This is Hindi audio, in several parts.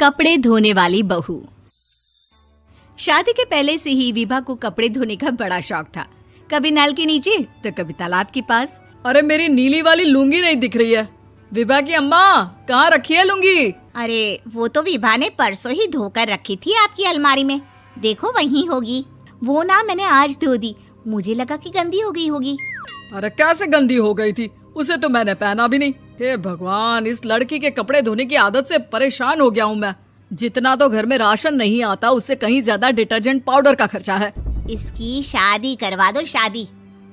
कपड़े धोने वाली बहू। शादी के पहले से ही विभा को कपड़े धोने का बड़ा शौक था। कभी नल के नीचे तो कभी तालाब के पास। अरे मेरी नीली वाली लुंगी नहीं दिख रही है। विभा की अम्मा, कहाँ रखी है लुंगी? अरे वो तो विभा ने परसों ही धोकर रखी थी आपकी अलमारी में, देखो वहीं होगी। वो ना मैंने आज धो दी, मुझे लगा कि गंदी हो गई होगी। अरे कैसे गंदी हो गई थी? उसे तो मैंने पहना भी नहीं। हे भगवान, इस लड़की के कपड़े धोने की आदत से परेशान हो गया हूँ मैं। जितना तो घर में राशन नहीं आता, उससे कहीं ज्यादा डिटर्जेंट पाउडर का खर्चा है। इसकी शादी करवा दो, शादी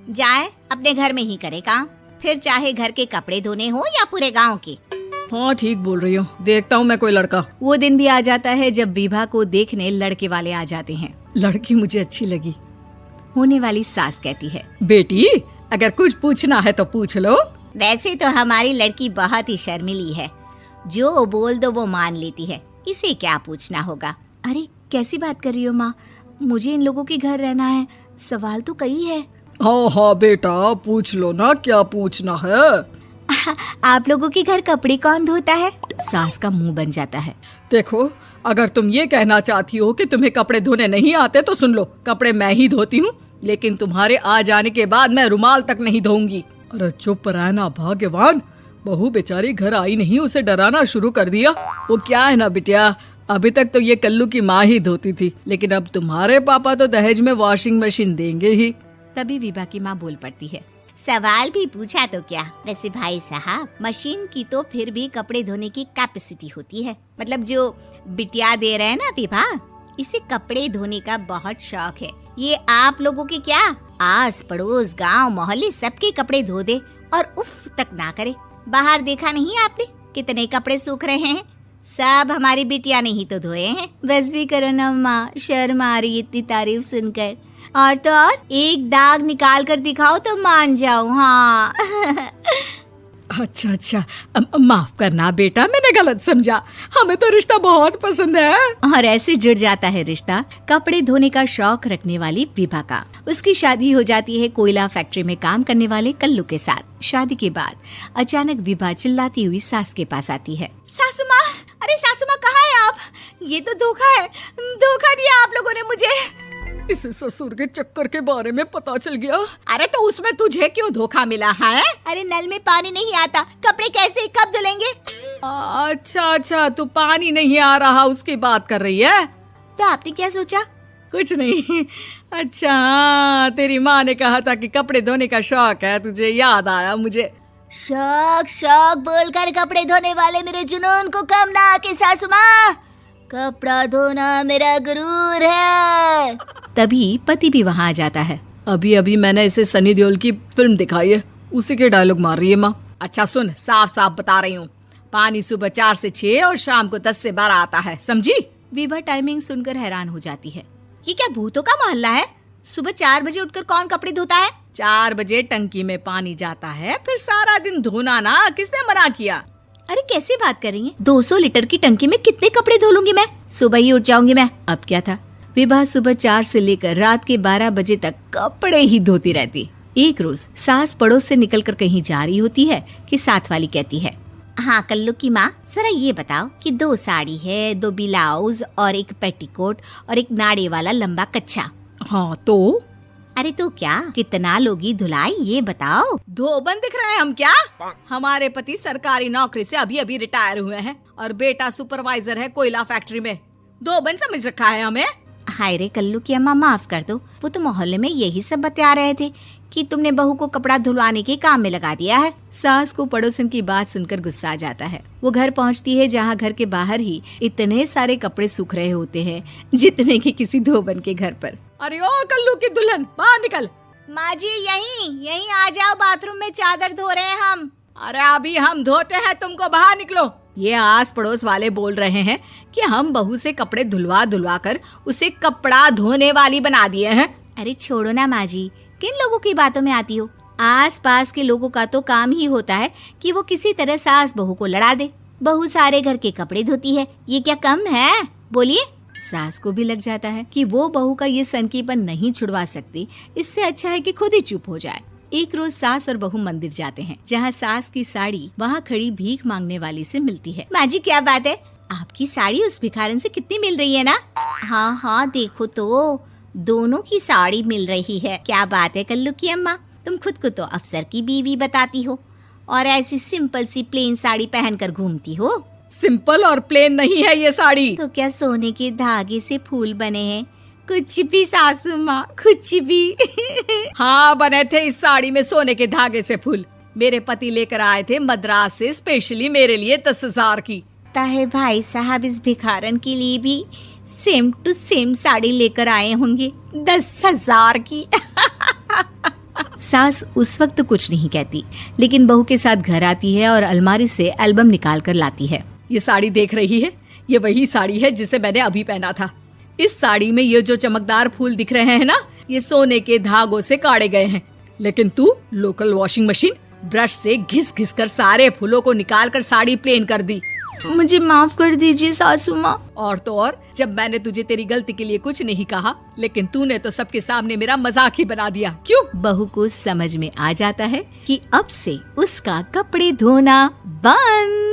जाए अपने घर में ही करे काम, फिर चाहे घर के कपड़े धोने हो या पूरे गांव के। हाँ ठीक बोल रही हूँ, देखता हूँ मैं कोई लड़का। वो दिन भी आ जाता है जब विभा को देखने लड़के वाले आ जाते हैं। लड़की मुझे अच्छी लगी। होने वाली सास कहती है, बेटी अगर कुछ पूछना है तो पूछ लो। वैसे तो हमारी लड़की बहुत ही शर्मीली है, जो बोल दो वो मान लेती है, इसे क्या पूछना होगा। अरे कैसी बात कर रही हो माँ, मुझे इन लोगों के घर रहना है, सवाल तो कई है। हाँ हाँ बेटा, पूछ लो ना, क्या पूछना है। आप लोगों के घर कपड़े कौन धोता है? सास का मुंह बन जाता है। देखो, अगर तुम ये कहना चाहती हो कि तुम्हें कपड़े धोने नहीं आते तो सुन लो, कपड़े मैं ही धोती हूँ, लेकिन तुम्हारे आ जाने के बाद मैं रुमाल तक नहीं धोऊंगी। अरे चुप रहना भाग्यवान, बहू बेचारी घर आई नहीं, उसे डराना शुरू कर दिया। वो क्या है ना बिटिया, अभी तक तो ये कल्लू की माँ ही धोती थी, लेकिन अब तुम्हारे पापा तो दहेज में वॉशिंग मशीन देंगे ही। तभी विभा की माँ बोल पड़ती है, सवाल भी पूछा तो क्या। वैसे भाई साहब, मशीन की तो फिर भी कपड़े धोने की कैपेसिटी होती है। मतलब जो बिटिया दे रहे हैं ना विभा, इसे कपड़े धोने का बहुत शौक है। ये आप लोगों के क्या, आस पड़ोस गांव मोहल्ले सबके कपड़े धो दे और उफ तक ना करे। बाहर देखा नहीं आपने कितने कपड़े सूख रहे हैं? सब हमारी बिटिया ने ही तो धोए हैं। बस भी करो ना माँ, शर्म आ रही इतनी तारीफ सुनकर। और तो और एक दाग निकाल कर दिखाओ तो मान जाओ। हाँ अच्छा, माफ करना बेटा, मैंने गलत समझा। हमें तो रिश्ता बहुत पसंद है। और ऐसे जुड़ जाता है रिश्ता कपड़े धोने का शौक रखने वाली विभा का। उसकी शादी हो जाती है कोयला फैक्ट्री में काम करने वाले कल्लू के साथ। शादी के बाद अचानक विभा चिल्लाती हुई सास के पास आती है। सासू माँ, अरे सासू माँ कहाँ है आप? ये तो धोखा है, धोखा दिया आप लोगों ने मुझे। इसे ससुर के चक्कर के बारे में पता चल गया। अरे तो उसमें तुझे क्यों धोखा मिला है? अरे नल में पानी नहीं आता, कपड़े कैसे कब धुलेंगे? अच्छा, तू पानी नहीं आ रहा उसकी बात कर रही है। तो आपने क्या सोचा? कुछ नहीं। अच्छा, तेरी माँ ने कहा था कि कपड़े धोने का शौक है तुझे, याद आया मुझे। शौक बोलकर कपड़े धोने वाले मेरे जुनून को कम ना आके सासू माँ, कपड़ा धोना मेरा गुरूर है। तभी पति भी वहाँ आ जाता है। अभी मैंने इसे सनी देओल की फिल्म दिखाई है, उसी के डायलॉग मार रही है माँ। अच्छा सुन, साफ साफ बता रही हूँ, पानी सुबह 4 से 6 और शाम को 10 से 12 आता है, समझी? विभा टाइमिंग सुनकर हैरान हो जाती है। ये क्या भूतों का मोहल्ला है? सुबह 4 बजे उठकर कौन कपड़े धोता है? 4 बजे टंकी में पानी जाता है, फिर सारा दिन धोना ना, किसने मना किया? अरे कैसी बात कर रही हैं? 200 लीटर की टंकी में कितने कपड़े धो लूंगी मैं? सुबह ही उठ जाऊंगी मैं। अब क्या था, विभा सुबह 4 से लेकर रात के 12 बजे तक कपड़े ही धोती रहती। एक रोज सास पड़ोस से निकलकर कहीं जा रही होती है कि साथ वाली कहती है, हाँ कल्लू की माँ, जरा ये बताओ कि 2 साड़ी है, 2 ब्लाउज और एक पेटीकोट और एक नाड़े वाला लंबा कच्छा। हाँ तो? अरे तो क्या, कितना लोगी धुलाई ये बताओ। धोबन दिख रहे हैं हम क्या? हमारे पति सरकारी नौकरी से अभी रिटायर हुए हैं और बेटा सुपरवाइजर है कोयला फैक्ट्री में। धोबन समझ रखा है हमें? हाय रे कल्लू की अम्मा, माफ कर दो, वो तो मोहल्ले में यही सब बता रहे थे कि तुमने बहू को कपड़ा धुलवाने के काम में लगा दिया है। सास को पड़ोसन की बात सुनकर गुस्सा आ जाता है। वो घर पहुंचती है जहां घर के बाहर ही इतने सारे कपड़े सूख रहे होते हैं जितने कि किसी धोबन के घर पर। अरे ओ कल्लू की दुल्हन, बाहर निकल। माँ जी यहीं आ जाओ, बाथरूम में चादर धो रहे हैं हम। अरे अभी हम धोते हैं, तुमको बाहर निकलो। ये आस पड़ोस वाले बोल रहे हैं कि हम बहू से कपड़े धुलवा कर उसे कपड़ा धोने वाली बना दिए हैं। अरे छोड़ो ना माँ जी, किन लोगों की बातों में आती हो? आस पास के लोगों का तो काम ही होता है कि वो किसी तरह सास बहू को लड़ा दे। बहू सारे घर के कपड़े धोती है, ये क्या कम है? बोलिए। सास को भी लग जाता है कि वो बहू का ये सनकीपन नहीं छुड़वा सकती, इससे अच्छा है कि खुद ही चुप हो जाए। एक रोज सास और बहू मंदिर जाते हैं, जहाँ सास की साड़ी वहाँ खड़ी भीख मांगने वाली से मिलती है। माँ जी क्या बात है, आपकी साड़ी उस भिखारन से कितनी मिल रही है ना? हाँ हाँ, देखो तो दोनों की साड़ी मिल रही है। क्या बात है कल्लू की अम्मा, तुम खुद को तो अफसर की बीवी बताती हो और ऐसी सिंपल सी प्लेन साड़ी पहनकर घूमती हो। सिंपल और प्लेन नहीं है ये साड़ी। तो क्या सोने के धागे से फूल बने हैं? कुछ भी सासू माँ, कुछ भी। हाँ, बने थे इस साड़ी में सोने के धागे से फूल। मेरे पति लेकर आए थे मद्रास से स्पेशली मेरे लिए 10,000 की। ताहे भाई साहब इस भिखारन के लिए भी सेम टू सेम साड़ी लेकर आए होंगे 10,000 की। सास उस वक्त कुछ नहीं कहती, लेकिन बहू के साथ घर आती है और अलमारी से एल्बम निकाल कर लाती है। ये साड़ी देख रही है, ये वही साड़ी है जिसे मैंने अभी पहना था। इस साड़ी में ये जो चमकदार फूल दिख रहे हैं ना, ये सोने के धागों से काढ़े गए हैं। लेकिन तू लोकल वॉशिंग मशीन ब्रश से घिस घिस कर सारे फूलों को निकाल कर साड़ी प्लेन कर दी। मुझे माफ कर दीजिए सासू माँ। और तो और, जब मैंने तुझे तेरी गलती के लिए कुछ नहीं कहा, लेकिन तूने तो सबके सामने मेरा मजाक ही बना दिया। क्यों? बहू को समझ में आ जाता है कि अब से उसका कपड़े धोना बंद।